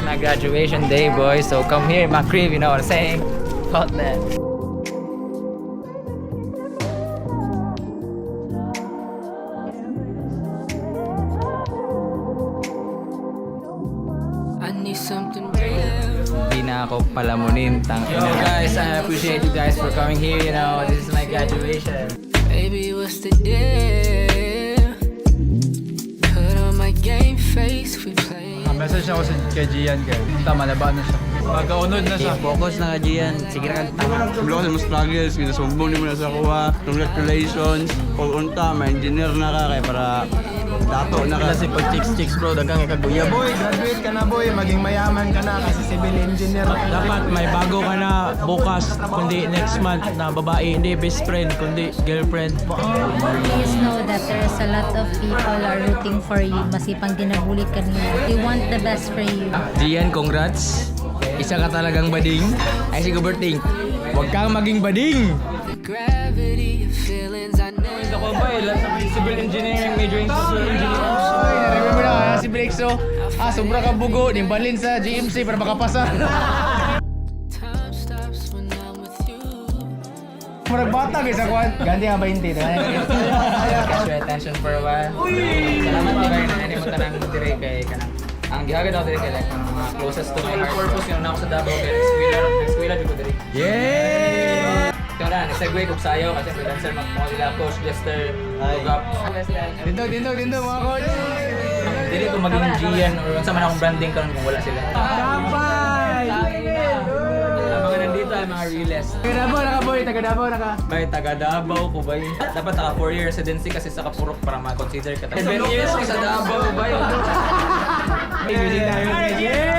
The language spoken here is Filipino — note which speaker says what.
Speaker 1: my graduation day, boys. So come here, my crib, you know what I'm saying? About that.
Speaker 2: I need something real.
Speaker 1: Hindi na ako palamunin, tang ina. Yo guys, I appreciate you guys for coming here, you know. This is my graduation.
Speaker 2: Baby, what's the deal? Put on my game face, we play.
Speaker 3: Message ako kay Gian kay. Tama na ba na siya? Magkaunod na siya.
Speaker 1: Focus na ka dyan. Sige na ka.
Speaker 4: Sebelum kasi mas struggles, kinasumbong ni mo na sa kuha. Congratulations. Kung unta, may engineer na ka kaya para dato na ka.
Speaker 3: Kasi pag chicks bro, dagang ikaguya.
Speaker 5: Boy, graduate ka na boy, maging mayaman ka na kasi civil engineer ka.
Speaker 6: Dapat may bago ka na bukas, kundi next month na babae, hindi best friend, kundi girlfriend.
Speaker 7: Please know that there's a lot of people are rooting for you. Masipang ginabulit ka nila. They want the best for you.
Speaker 1: Gian, congrats. Isa ka talagang bading. Ay, si Guberting. Huwag kang maging bading.
Speaker 2: Gravity of feelings I know.
Speaker 1: Ako ba eh, civil engineering, majoring sa civil engineering. Oy, remember na, si Blexo. Sobra ka bugo, nimbalin sa GMC para makapasa.
Speaker 2: Time stops when I'm with you.
Speaker 5: Murag bata guys ako. Ganti nga 20.
Speaker 1: Catch your attention for a while. Salamat din kayo na hindi mo tanang dire kay kanang. Ang gihagad ako dire kay like ang mga closest to my heart. Purpose yun na ako sa Davao kay eskwela jud ko dire. Yeah! Ito na, nag-segue ko sayo kasi may dancer mo sila Coach Lester. Hook up.
Speaker 5: Dindog mga coach.
Speaker 1: Dili ko maging Gian or unsa man akong branding karon kung wala sila.
Speaker 5: Dampay!
Speaker 1: Ang mga nandito ay mga realest.
Speaker 5: Taga Davao na ka boy, taga Davao na ka.
Speaker 1: Bay, taga Davao ko bay. Dapat naka 4-year residency kasi sa Kapurok para ma-consider ka. 7 years ko sa Davao bay.
Speaker 5: Yeah!